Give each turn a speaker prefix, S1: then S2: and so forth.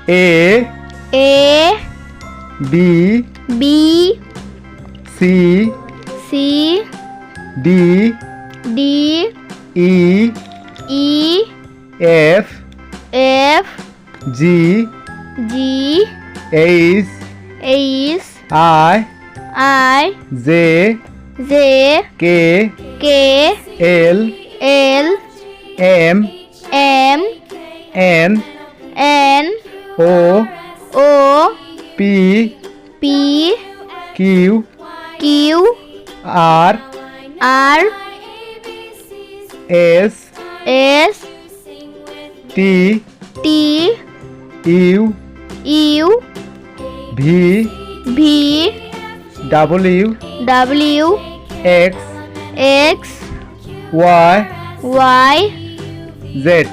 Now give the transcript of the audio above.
S1: A B C D E F G H I J K L M N O P Q R S T U V W X Y Z